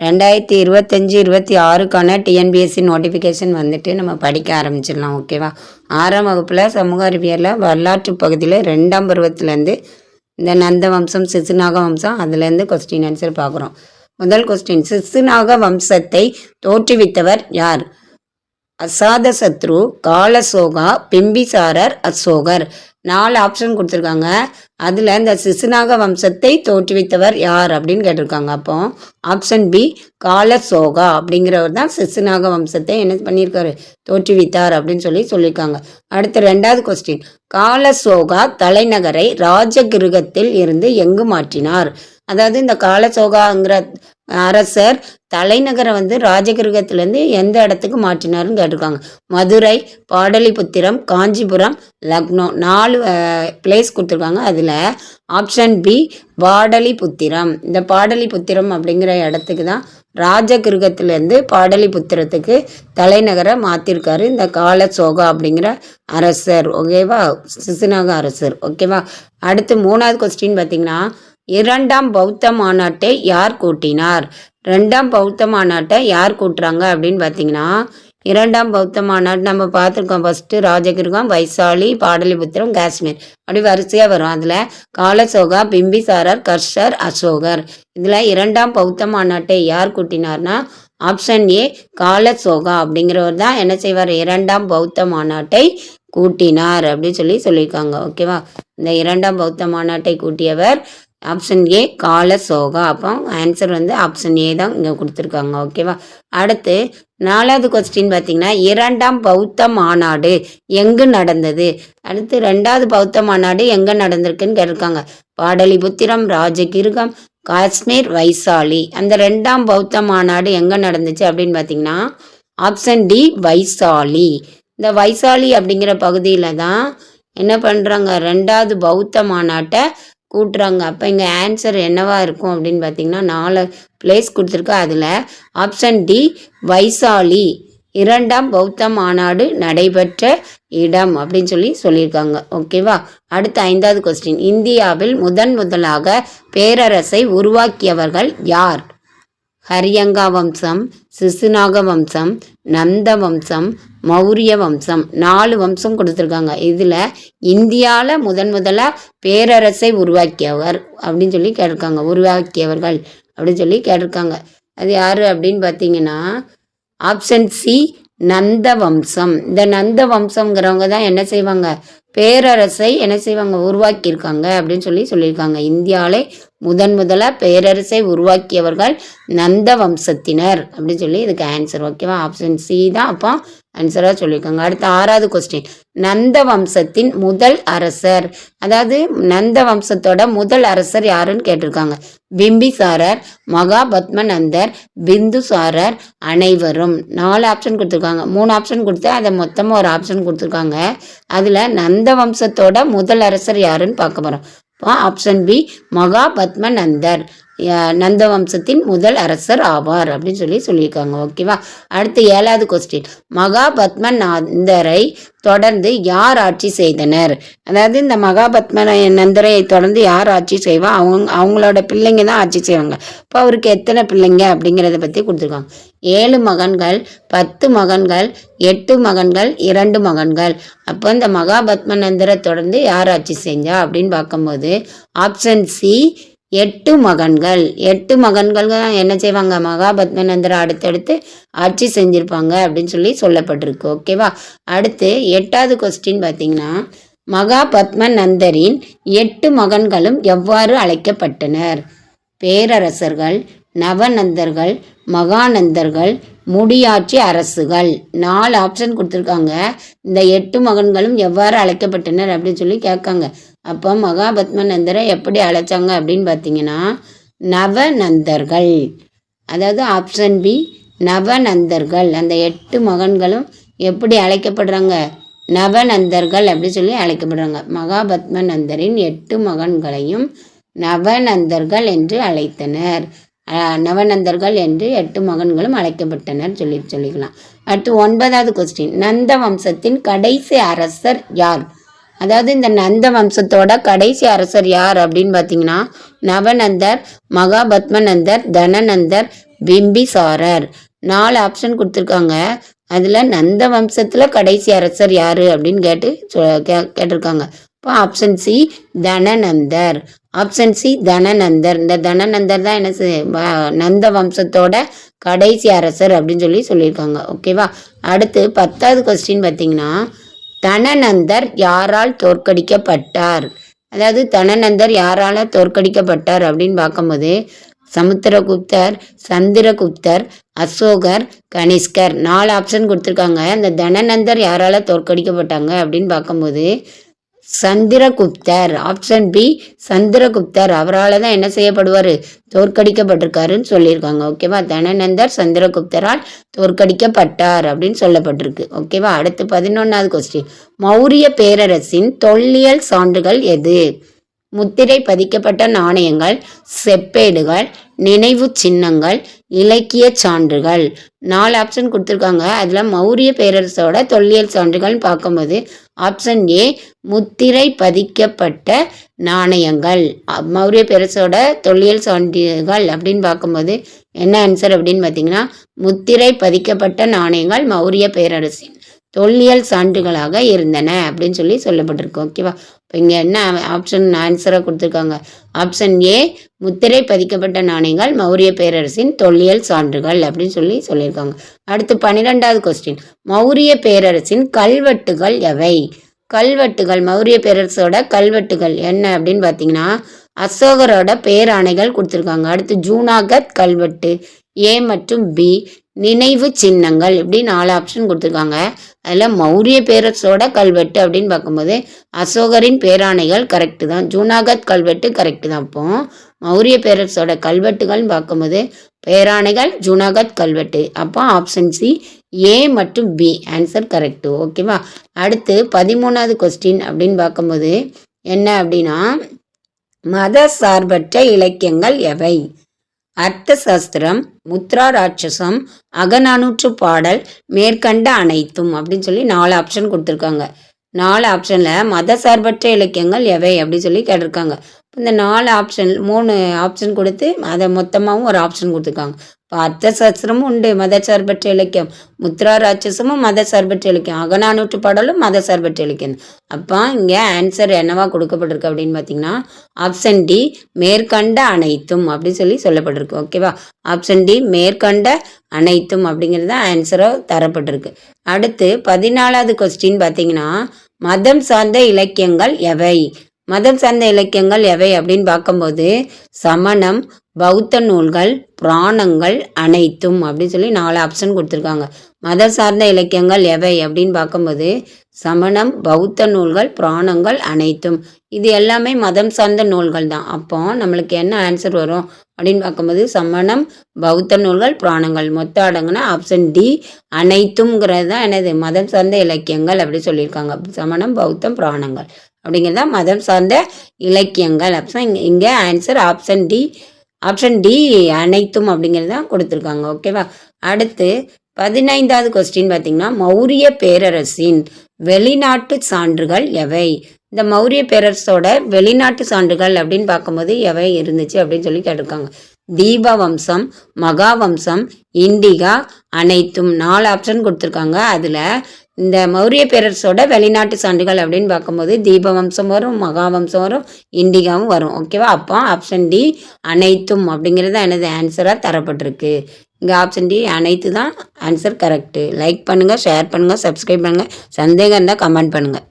2025-26க்கான TNPSC notification வந்துட்டு நம்ம படிக்க ஆரம்பிச்சிடலாம். ஓகேவா? 6ஆம் வகுப்பில் சமூக அறிவியலில் வரலாற்று பகுதியில் 2ஆம் பருவத்திலேருந்து இந்த நந்த வம்சம் சிசுநாக வம்சம் அதுலேருந்து கொஸ்டின் ஆன்சர் பார்க்குறோம். முதல் கொஸ்டின், சிசுநாக வம்சத்தை தோற்றுவித்தவர் யார்? அசாதசத்ரு, காலசோகா, பிம்பிசாரர், அசோகர். 4 ஆப்ஷன் கொடுத்துருக்காங்க. அதில் இந்த சிசுநாக வம்சத்தை தோற்றுவித்தவர் யார் அப்படின்னு கேட்டிருக்காங்க. அப்போ ஆப்ஷன் பி காலசோகா அப்படிங்கிறவர் தான் சிசுநாக வம்சத்தை என்ன பண்ணியிருக்காரு, தோற்றுவித்தார் அப்படின்னு சொல்லியிருக்காங்க. அடுத்து 2வது கொஸ்டின், காலசோகா தலைநகரை ராஜகிருகத்தில் இருந்து எங்கு மாற்றினார்? அதாவது இந்த காலசோகாங்கிற அரசர் தலைநகரை ராஜகிருகத்திலேருந்து எந்த இடத்துக்கு மாற்றினாருன்னு கேட்டிருக்காங்க. மதுரை, பாடலிபுத்திரம், காஞ்சிபுரம், லக்னோ. 4 பிளேஸ் கொடுத்துருக்காங்க. அதில் ஆப்ஷன் பி பாடலிபுத்திரம். இந்த பாடலிபுத்திரம் அப்படிங்கிற இடத்துக்கு தான் ராஜகிருகத்திலேருந்து பாடலிபுத்திரத்துக்கு தலைநகரை மாற்றிருக்காரு இந்த காலசோகா அப்படிங்கிற அரசர். ஓகேவா? சிசுநாக அரசர். ஓகேவா? அடுத்து 3வது கொஸ்டின் பார்த்தீங்கன்னா, 2ஆம் பௌத்த மாநாட்டை யார் கூட்டினார்? 2ஆம் பௌத்த மாநாட்டை யார் கூட்டுறாங்க அப்படின்னு பார்த்தீங்கன்னா, 2ஆம் பௌத்த மாநாடு நம்ம பார்த்துருக்கோம். ஃபஸ்ட்டு ராஜகிருகம், வைசாலி, பாடலிபுத்திரம், காஷ்மீர் அப்படி வரிசையாக வரும். அதில் காலசோகா, பிம்பிசாரர், கர்ஷர், அசோகர். இதில் 2ஆம் பௌத்த மாநாட்டை யார் கூட்டினார்னா ஆப்ஷன் ஏ காலசோகா அப்படிங்கிறவர் தான் என்ன செய்வார், 2ஆம் பௌத்த மாநாட்டை கூட்டினார் அப்படின்னு சொல்லியிருக்காங்க. ஓகேவா? இந்த 2ஆம் பௌத்த மாநாட்டை கூட்டியவர் ஆப்ஷன் ஏ காலசோகா. அப்போ ஆன்சர் ஆப்ஷன் ஏ தான் இங்கே கொடுத்துருக்காங்க. ஓகேவா? அடுத்து 4வது கொஸ்டின் பார்த்தீங்கன்னா, 2ஆம் பௌத்த மாநாடு எங்கு நடந்தது? அடுத்து 2வது பௌத்த மாநாடு எங்கே நடந்திருக்குன்னு கேட்டிருக்காங்க. பாடலிபுத்திரம், ராஜகிருகம், காஷ்மீர், வைசாலி. அந்த 2ஆம் பௌத்த மாநாடு எங்கே நடந்துச்சு அப்படின்னு பார்த்தீங்கன்னா ஆப்ஷன் டி வைசாலி. இந்த வைசாலி அப்படிங்கிற பகுதியில் தான் என்ன பண்ணுறாங்க, 2வது பௌத்த மாநாட்டை கூட்டுறாங்க. அப்போ இங்கே ஆன்சர் என்னவா இருக்கும் அப்படின்னு பார்த்தீங்கன்னா 4 பிளேஸ் கொடுத்துருக்கு. அதில் ஆப்ஷன் டி வைசாலி 2ஆம் பௌத்த மாநாடு நடைபெற்ற இடம் அப்படின்னு சொல்லியிருக்காங்க. ஓகேவா? அடுத்த 5வது கொஸ்டின், இந்தியாவில் முதலாக பேரரசை உருவாக்கியவர்கள் யார்? ஹரியங்கா வம்சம், சிசுநாக வம்சம், நந்த வம்சம், மௌரிய வம்சம். 4 வம்சம் கொடுத்துருக்காங்க. இதில் இந்தியாவில் முதலாக பேரரசை உருவாக்கியவர் அப்படின்னு கேட்டிருக்காங்க. உருவாக்கியவர்கள் அப்படின்னு கேட்டிருக்காங்க. அது யார் அப்படின்னு பார்த்தீங்கன்னா ஆப்ஷன் சி நந்த வம்சம். இந்த நந்த வம்சங்கிறவங்க தான் என்ன செய்வாங்க, பேரரசை என்ன செய்வாங்க, உருவாக்கியிருக்காங்க அப்படின்னு சொல்லியிருக்காங்க. இந்தியாவிலே முதலாக பேரரசை உருவாக்கியவர்கள் நந்த வம்சத்தினர் அப்படின்னு இதுக்கு ஆன்சர். ஓகேவா? ஆப்ஷன் சி தான் அப்போ ஆன்சராக சொல்லியிருக்காங்க. அடுத்த 6வது கொஸ்டின், நந்த வம்சத்தின் முதல் அரசர், அதாவது நந்த வம்சத்தோட முதல் அரசர் யாருன்னு கேட்டிருக்காங்க. பிம்பிசாரர், மகாபத்மநந்தர், பிந்துசாரர், அனைவரும். 4 ஆப்ஷன் கொடுத்துருக்காங்க. 3 ஆப்ஷன் கொடுத்து அதை மொத்தமாக ஒரு ஆப்ஷன் கொடுத்துருக்காங்க. அதில் நந்த வம்சத்தோட முதல் அரசர் யாருன்னு பார்க்க போகிறோம். ஆப்ஷன் பி மகாபத்மநந்தர் நந்த வம்சத்தின் முதல் அரசர் ஆவார் அப்படின்னு சொல்லியிருக்காங்க. ஓகேவா? அடுத்து 7வது கொஸ்டின், மகாபத்மநந்தரை தொடர்ந்து யார் ஆட்சி செய்தனர்? அதாவது இந்த மகாபத்மநந்தரை தொடர்ந்து யார் ஆட்சி செய்வா, அவங்களோட பிள்ளைங்க தான் ஆட்சி செய்வாங்க. இப்போ அவருக்கு எத்தனை பிள்ளைங்க அப்படிங்கிறத பற்றி கொடுத்துருக்காங்க. 7 மகன்கள், 10 மகன்கள், 8 மகன்கள், 2 மகன்கள். அப்போ இந்த மகாபத்மநந்தரை தொடர்ந்து யார் ஆட்சி செஞ்சா அப்படின்னு பார்க்கும்போது ஆப்ஷன் சி 8 மகன்கள். 8 மகன்கள் என்ன செய்வாங்க, மகாபத்மநந்தரை அடுத்தடுத்து ஆட்சி செஞ்சிருப்பாங்க அப்படின்னு சொல்லப்பட்டிருக்கு. ஓகேவா? அடுத்து 8வது கொஸ்டின் பார்த்தீங்கன்னா, மகாபத்மநந்தரின் 8 மகன்களும் எவ்வாறு அழைக்கப்பட்டனர்? பேரரசர்கள், நவநந்தர்கள், மகாநந்தர்கள், முடியாட்சி அரசுகள். 4 ஆப்ஷன் கொடுத்துருக்காங்க. இந்த 8 மகன்களும் எவ்வாறு அழைக்கப்பட்டனர் அப்படின்னு கேட்காங்க. அப்போ மகாபத்மநந்தரை எப்படி அழைச்சாங்க அப்படின்னு பார்த்தீங்கன்னா நவநந்தர்கள். அதாவது ஆப்ஷன் பி நவநந்தர்கள். அந்த 8 மகன்களும் எப்படி அழைக்கப்படுறாங்க, நவநந்தர்கள் அப்படி அழைக்கப்படுறாங்க. மகாபத்மநந்தரின் 8 மகன்களையும் நவநந்தர்கள் என்று அழைத்தனர். நவநந்தர்கள் என்று 8 மகன்களும் அழைக்கப்பட்டனர் சொல்லிக்கலாம். அடுத்து 9வது கொஸ்டின், நந்த வம்சத்தின் கடைசி அரசர் யார்? அதாவது இந்த நந்த வம்சத்தோட கடைசி அரசர் யார் அப்படின்னு பார்த்தீங்கன்னா நவநந்தர், மகாபத்மநந்தர், தனநந்தர், பிம்பிசாரர். 4 ஆப்ஷன் கொடுத்துருக்காங்க. அதில் நந்த வம்சத்தில் கடைசி அரசர் யார் அப்படின்னு கேட்டிருக்காங்க. இப்போ option C Dhananandar. Option C Dhananandar. இந்த தனநந்தர் தான் நந்த வம்சத்தோட கடைசி அரசர் அப்படின்னு சொல்லியிருக்காங்க. ஓகேவா. அடுத்து 10வது கொஸ்டின் பார்த்தீங்கன்னா, தனநந்தர் யாரால் தோற்கடிக்கப்பட்டார்? அதாவது தனநந்தர் யாரால தோற்கடிக்கப்பட்டார் அப்படின்னு பார்க்கும்போது சமுத்திரகுப்தர், சந்திரகுப்தர், அசோகர், கனிஷ்கர். 4 ஆப்ஷன் கொடுத்துருக்காங்க. அந்த தனநந்தர் யாரால தோற்கடிக்கப்பட்டாங்க அப்படின்னு பார்க்கும்போது சந்திரகுப்தர். Option B சந்திரகுப்தர். அவரால் தான் என்ன செய்யப்படுவார்? தோற்கடிக்கப்பட்டிருக்காருன்னு சொல்லியிருக்காங்க. ஓகேவா. தனநந்தர் சந்திரகுப்தரால் தோற்கடிக்கப்பட்டார் அப்படின்னு சொல்லப்பட்டிருக்கு. ஓகேவா. அடுத்து 11வது கொஸ்டின், மௌரிய பேரரசின் தொல்லியல் சான்றுகள் எது? முத்திரை பதிக்கப்பட்ட நாணயங்கள், செப்பேடுகள், நினைவு சின்னங்கள், இலக்கிய சான்றுகள். 4 ஆப்ஷன் கொடுத்துருக்காங்க. அதில் மௌரிய பேரரசோட தொல்லியல் சான்றுகள்னு பார்க்கும்போது ஆப்ஷன் ஏ முத்திரை பதிக்கப்பட்ட நாணயங்கள். மௌரிய பேரரசோட தொல்லியல் சான்றுகள் அப்படின்னு பார்க்கும்போது என்ன ஆன்சர் அப்படின்னு பார்த்தீங்கன்னா, முத்திரை பதிக்கப்பட்ட நாணயங்கள் மௌரிய பேரரசின் தொல்லியல் சான்றுகளாக இருந்தன அப்படின்னு சொல்லப்பட்டிருக்கு. ஓகேவா. இப்போ இங்கே என்ன ஆப்ஷன் ஆன்சராக கொடுத்துருக்காங்க? ஆப்ஷன் ஏ முத்திரை பதிக்கப்பட்ட நாணயங்கள் மௌரிய பேரரசின் தொல்லியல் சான்றுகள் அப்படின்னு சொல்லியிருக்காங்க. அடுத்து 12வது கொஸ்டின், மௌரிய பேரரசின் கல்வெட்டுகள் எவை? கல்வெட்டுகள், மௌரிய பேரரசோட கல்வெட்டுகள் என்ன அப்படின்னு பார்த்தீங்கன்னா, அசோகரோட பேராணைகள் கொடுத்துருக்காங்க. அடுத்து ஜூனாகத் கல்வெட்டு, ஏ மற்றும் பி. நினைவு சின்னங்கள், இப்படி 4 ஆப்ஷன் கொடுத்துருக்காங்க. அதில் மௌரிய பேரரசோட கல்வெட்டு அப்படின்னு பார்க்கும்போது அசோகரின் பேராணைகள் கரெக்டு தான். ஜூனாகத் கல்வெட்டு கரெக்டு தான். அப்போ மௌரிய பேரரசோட கல்வெட்டுகள்னு பார்க்கும்போது பேராணைகள், ஜூனாகத் கல்வெட்டு. அப்போ ஆப்ஷன் சி ஏ மற்றும் பி ஆன்சர் கரெக்டு. ஓகேவா. அடுத்து 13வது கொஸ்டின் அப்படின்னு பார்க்கும்போது என்ன அப்படின்னா, மத சார்பற்ற இலக்கியங்கள் எவை? அர்த்த சாஸ்திரம், முத்ரா ராட்சசம், அகநானூற்று பாடல், மேற்கண்ட அனைத்தும் அப்படின்னு 4 ஆப்ஷன் கொடுத்துருக்காங்க. 4 ஆப்ஷனில் மத சார்பற்ற இலக்கியங்கள் எவை அப்படின்னு கேட்டிருக்காங்க. இந்த 4 ஆப்ஷன் 3 ஆப்ஷன் கொடுத்து அதை மொத்தமாகவும் ஒரு ஆப்ஷன் கொடுத்துருக்காங்க. இப்போ அர்த்த சாஸ்திரமும் உண்டு மத சார்பற்ற இலக்கியம், முத்ரா ராட்சசமும் மத சார்பற்ற இலக்கியம், அகநானூற்று பாடலும் மத சார்பற்ற இலக்கியம். அப்போ இங்கே ஆன்சர் என்னவா கொடுக்கப்பட்டிருக்கு அப்படின்னு பார்த்தீங்கன்னா ஆப்ஷன் டி மேற்கண்ட அனைத்தும் அப்படின்னு சொல்லப்பட்டிருக்கு. ஓகேவா. ஆப்ஷன் டி மேற்கண்ட அனைத்தும் அப்படிங்கிறது தான் ஆன்சராக தரப்பட்டிருக்கு. அடுத்து 14வது கொஸ்டின் பார்த்தீங்கன்னா, மதம் சார்ந்த இலக்கியங்கள் எவை? மதம் சார்ந்த இலக்கியங்கள் எவை அப்படின்னு பார்க்கும்போது சமணம், பௌத்த நூல்கள், புராணங்கள் அனைத்தும் அப்படின்னு 4 ஆப்ஷன் கொடுத்துருக்காங்க. மதம் சார்ந்த இலக்கியங்கள் எவை அப்படின்னு பார்க்கும்போது சமணம், பௌத்த நூல்கள், புராணங்கள் அனைத்தும். இது எல்லாமே மதம் சார்ந்த நூல்கள் தான். அப்போ நம்மளுக்கு என்ன ஆன்சர் வரும் அப்படின்னு பார்க்கும்போது சமணம், பௌத்த நூல்கள், புராணங்கள் மொத்தம் அடங்குனா ஆப்ஷன் டி அனைத்தும்ங்கிறது தான் என்னது மதம் சார்ந்த இலக்கியங்கள் அப்படி சொல்லியிருக்காங்க. சமணம், பௌத்தம், புராணங்கள் அப்படிங்கிறது தான் மதம் சார்ந்த இலக்கியங்கள். அப்போ இங்கே answer option D. Option D அனைத்தும் அப்படிங்கிறது தான் கொடுத்துருக்காங்க. ஓகேவா. அடுத்து 15வது கொஸ்டின் பார்த்தீங்கன்னா, மௌரிய பேரரசின் வெளிநாட்டு சான்றுகள் எவை? இந்த மௌரிய பேரரசோட வெளிநாட்டு சான்றுகள் அப்படின்னு பார்க்கும்போது எவை இருந்துச்சு அப்படின்னு கேட்டிருக்காங்க. தீபவம்சம், மகாவம்சம், இண்டிகா, அனைத்தும். 4 ஆப்ஷன் கொடுத்துருக்காங்க. அதில் இந்த மௌரிய பேரரசோட வெளிநாட்டு சான்றுகள் அப்படின்னு பார்க்கும்போது தீபவம்சம் வரும், மகாவம்சம் வரும், இண்டிகாவும் வரும். ஓகேவா. அப்போ ஆப்ஷன் டி அனைத்தும் அப்படிங்கிறது எனது ஆன்சராக தரப்பட்டிருக்கு. இங்கே ஆப்ஷன் டி அனைத்து தான் ஆன்சர் கரெக்டு. லைக் பண்ணுங்கள், ஷேர் பண்ணுங்கள், சப்ஸ்கிரைப் பண்ணுங்கள். சந்தேகம் இருந்தால் கமெண்ட் பண்ணுங்கள்.